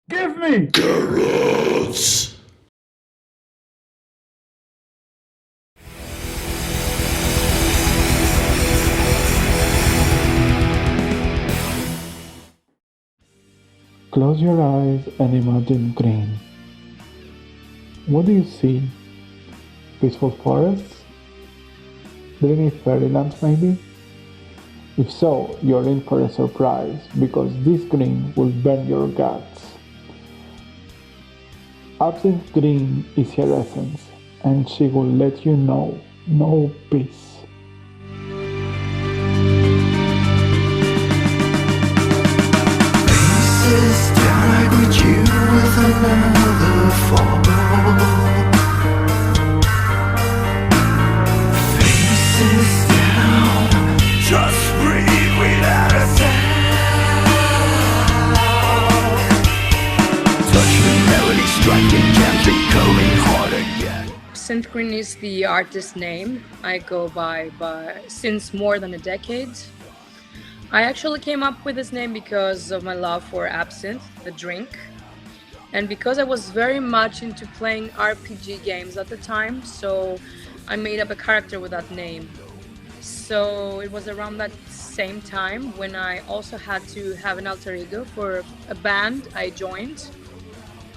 Give me Carrots. Close your eyes and imagine green. What do you see? Peaceful forests? Dreamy fairylands, maybe? If so, you're in for a surprise because this green will burn your guts. Absinthe Green is her essence, and she will let you know no peace. Faces down, I greet you with another fall. Faces down, just breathe without a sound. Touch the melody, striking gently, coming hard again. Absinthe Green is the artist name I go by since more than a decade. I actually came up with this name because of my love for absinthe, the drink, and because I was very much into playing RPG games at the time, so I made up a character with that name. So it was around that same time when I also had to have an alter ego for a band I joined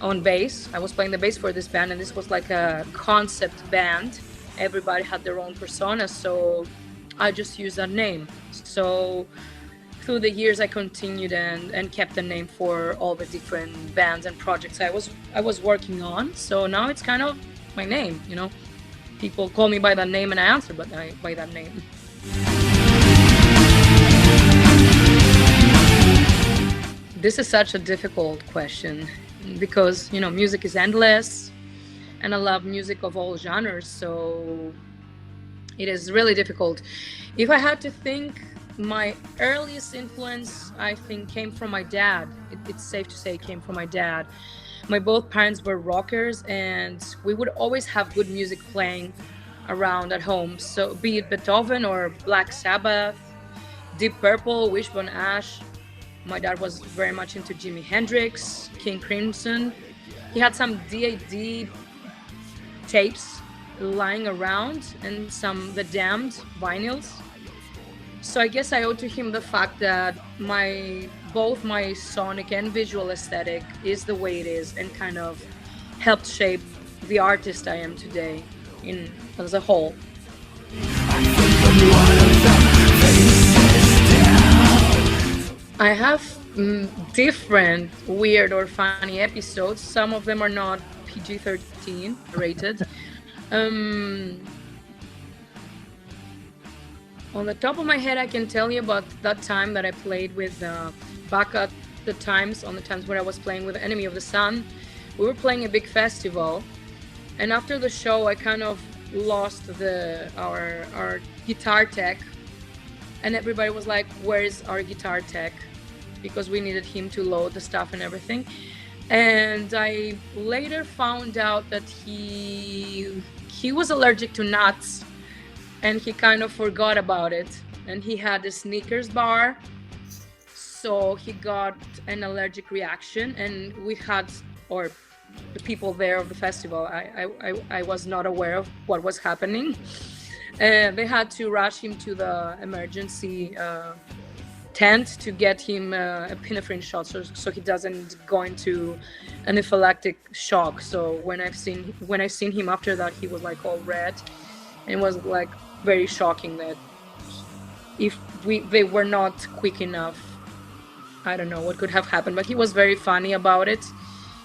on bass. I was playing the bass for this band, and this was like a concept band. Everybody had their own persona, so I just used that name. So through the years, I continued and kept the name for all the different bands and projects I was working on. So now it's kind of my name, you know. People call me by that name, and I answer by that name. This is such a difficult question because, music is endless and I love music of all genres, so it is really difficult. If I had to think, my earliest influence, I think, came from my dad. It's safe to say it came from my dad. My both parents were rockers, and we would always have good music playing around at home. So, be it Beethoven or Black Sabbath, Deep Purple, Wishbone Ash. My dad was very much into Jimi Hendrix, King Crimson. He had some DAD tapes lying around and some The Damned vinyls. So I guess I owe to him the fact that my both my sonic and visual aesthetic is the way it is and kind of helped shape the artist I am today in as a whole. I have different weird or funny episodes. Some of them are not PG-13 rated. Um, on the top of my head, I can tell you about that time that I played with back at on the times where I was playing with Enemy of the Sun. We were playing a big festival, and after the show, I kind of lost our guitar tech, and everybody was like, "Where's our guitar tech?" Because we needed him to load the stuff and everything. And I later found out that he was allergic to nuts, and he kind of forgot about it. And he had a Snickers bar, so he got an allergic reaction. And we had, or the people there of the festival, I was not aware of what was happening. They had to rush him to the emergency tent to get him a epinephrine shot, so he doesn't go into anaphylactic shock. So when I've seen him after that, he was like all red, and it was like very shocking that if they were not quick enough, I don't know what could have happened. But he was very funny about it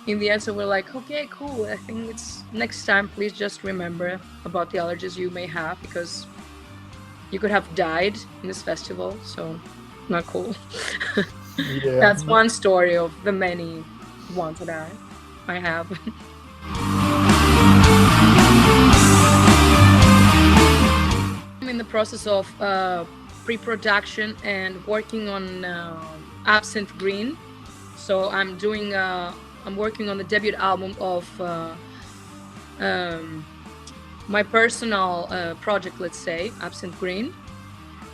in the end. So we're like, okay, cool. I think it's next time, please just remember about the allergies you may have, because you could have died in this festival. So not cool. Yeah, That's one story of the many ones that I have. I'm in the process of pre-production and working on Absinthe Green. So I'm working on the debut album of um, my personal project, let's say, Absinthe Green,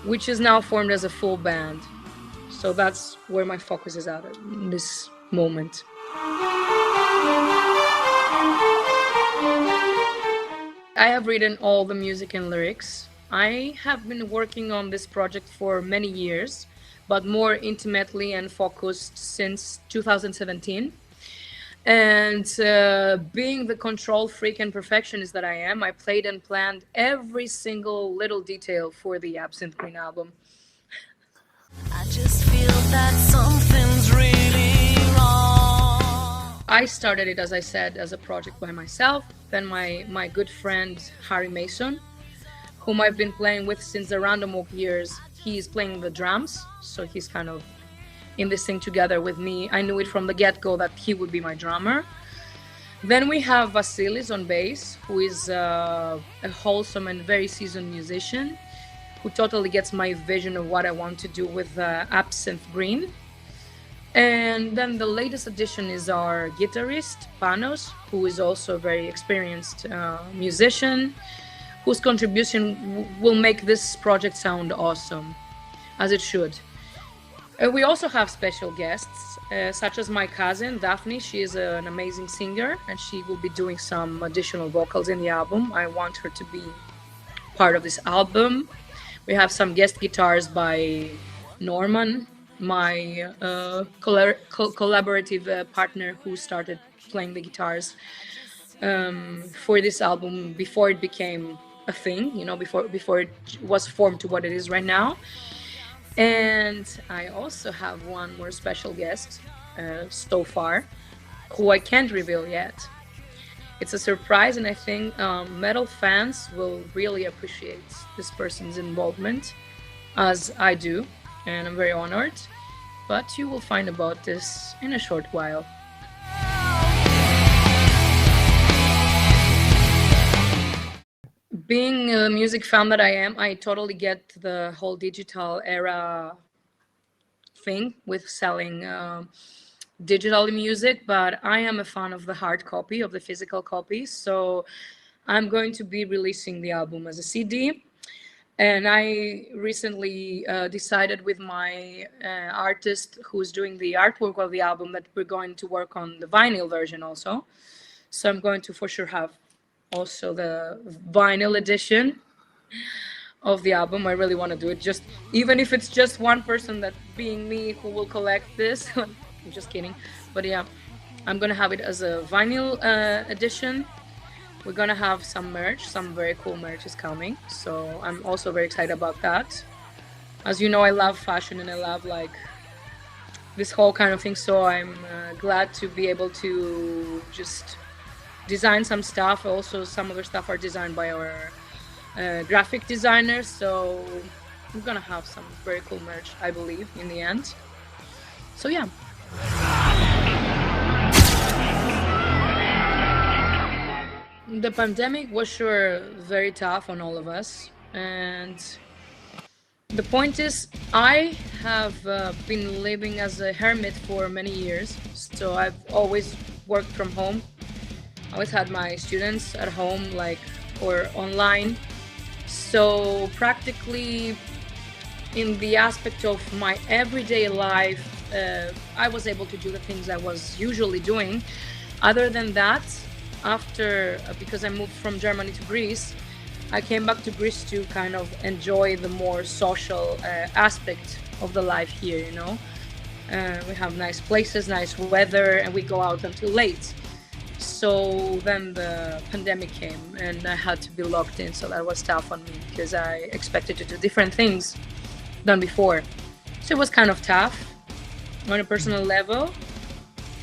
which is now formed as a full band. So that's where my focus is at in this moment. I have written all the music and lyrics. I have been working on this project for many years, but more intimately and focused since 2017. And being the control freak and perfectionist that I am, I played and planned every single little detail for the Absinthe Green album. I just feel that something's really wrong. I started it, as I said, as a project by myself. Then my good friend Harry Mason, whom I've been playing with since the Random Walk years, he's playing the drums, so he's kind of in this thing together with me. I knew it from the get-go that he would be my drummer. Then we have Vasilis on bass, who is a wholesome and very seasoned musician, who totally gets my vision of what I want to do with Absinthe Green. And then the latest addition is our guitarist, Panos, who is also a very experienced musician, whose contribution will make this project sound awesome, as it should. We also have special guests, such as my cousin, Daphne. She is an amazing singer, and she will be doing some additional vocals in the album. I want her to be part of this album. We have some guest guitars by Norman, my collaborative partner who started playing the guitars for this album before it became a thing, before it was formed to what it is right now. And I also have one more special guest so far, who I can't reveal yet. It's a surprise, and I think metal fans will really appreciate this person's involvement, as I do, and I'm very honored. But you will find about this in a short while. Being a music fan that I am, I totally get the whole digital era thing with selling digital music, but I am a fan of the hard copy, of the physical copy. So I'm going to be releasing the album as a CD. And I recently decided with my artist who's doing the artwork of the album that we're going to work on the vinyl version also. So I'm going to for sure have also the vinyl edition of the album. I really want to do it, just even if it's just one person, that being me, who will collect this. I'm just kidding, but yeah, I'm gonna have it as a vinyl edition. We're gonna have some merch, some very cool merch is coming, so I'm also very excited about that. As you know, I love fashion and I love like this whole kind of thing, so I'm glad to be able to just design some stuff. Also, some other stuff are designed by our graphic designers, so I'm gonna have some very cool merch, I believe, in the end. So yeah. The pandemic was sure very tough on all of us, and the point is, I have been living as a hermit for many years, so I've always worked from home. I always had my students at home, like, or online. So practically in the aspect of my everyday life, I was able to do the things I was usually doing. Other than that, after, because I moved from Germany to Greece, I came back to Greece to kind of enjoy the more social aspect of the life here, you know. We have nice places, nice weather, and we go out until late. So then the pandemic came and I had to be locked in, so that was tough on me because I expected to do different things than before. So it was kind of tough on a personal level.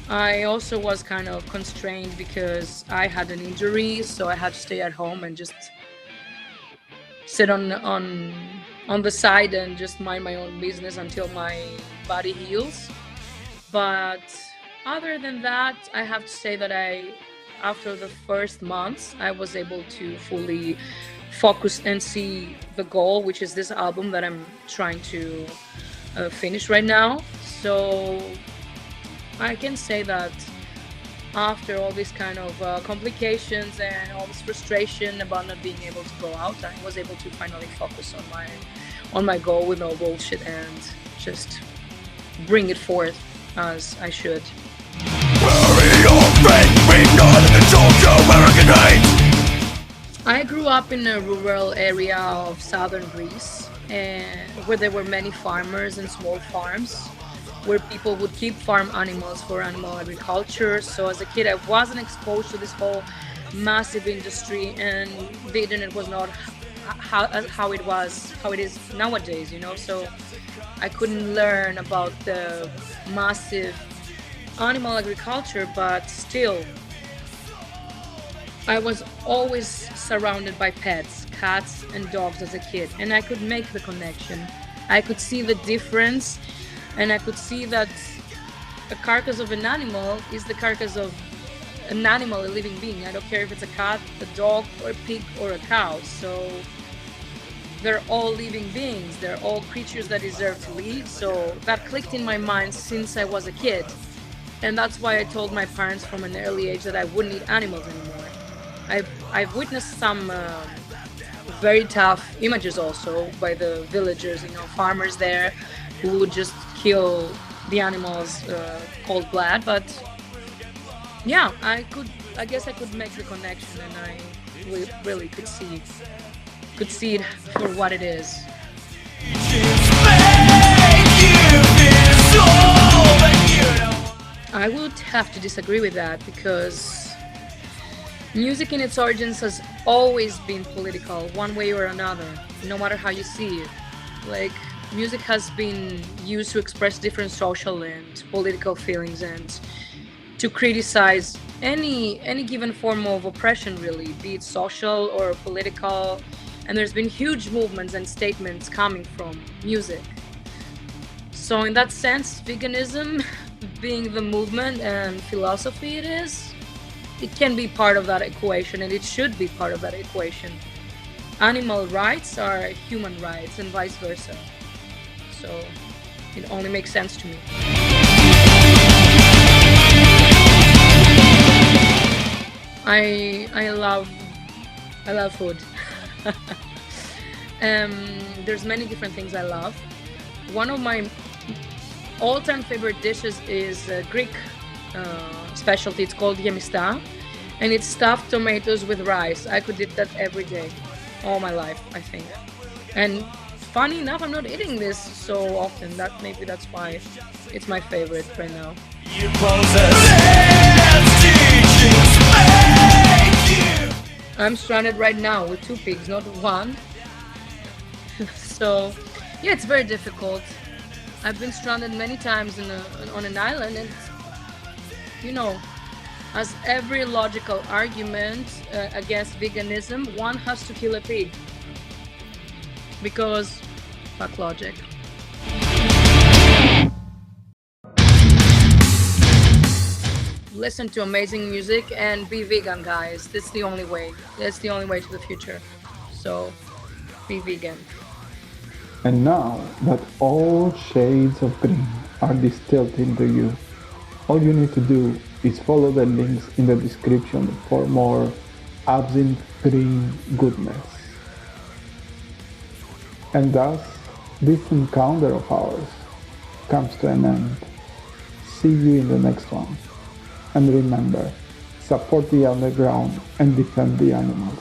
I also was kind of constrained because I had an injury, so I had to stay at home and just sit on the side and just mind my own business until my body heals. But other than that, I have to say that after the first months, I was able to fully focus and see the goal, which is this album that I'm trying to finish right now. So I can say that after all these kind of complications and all this frustration about not being able to go out, I was able to finally focus on my goal with no bullshit and just bring it forth as I should. Bury your friend. We've not told you American hate. I grew up in a rural area of southern Greece, and where there were many farmers and small farms, where people would keep farm animals for animal agriculture. So as a kid, I wasn't exposed to this whole massive industry, and the internet was not how it is nowadays. So I couldn't learn about the massive animal agriculture, but still I was always surrounded by pets, cats and dogs as a kid, and I could make the connection. I could see the difference, and I could see that a carcass of an animal is the carcass of an animal, a living being. I don't care if it's a cat, a dog, or a pig, or a cow. So they're all living beings. They're all creatures that deserve to live. So that clicked in my mind since I was a kid. And that's why I told my parents from an early age that I wouldn't eat animals anymore. I've witnessed some very tough images also by the villagers, farmers there who would just kill the animals cold blood. But yeah, I guess I could make the connection, and I really could see it for what it is. I would have to disagree with that, because music in its origins has always been political, one way or another, no matter how you see it. Like, music has been used to express different social and political feelings, and to criticize any given form of oppression, really, be it social or political. And there's been huge movements and statements coming from music. So in that sense, veganism, being the movement and philosophy it can be part of that equation, and it should be part of that equation. Animal rights are human rights, and vice versa. So it only makes sense to me. I love food. There's many different things I love. One of my all-time favorite dishes is a Greek specialty. It's called yemista, and it's stuffed tomatoes with rice. I could eat that every day, all my life, I think. And funny enough, I'm not eating this so often. Maybe that's why it's my favorite right now. I'm stranded right now with 2 pigs, not one. So yeah, it's very difficult. I've been stranded many times on an island, and as every logical argument against veganism, one has to kill a pig, because fuck logic. Listen to amazing music and be vegan, guys. That's the only way. That's the only way to the future. So be vegan. And now that all shades of green are distilled into you, all you need to do is follow the links in the description for more Absinthe Green goodness. And thus, this encounter of ours comes to an end. See you in the next one. And remember, support the underground and defend the animals.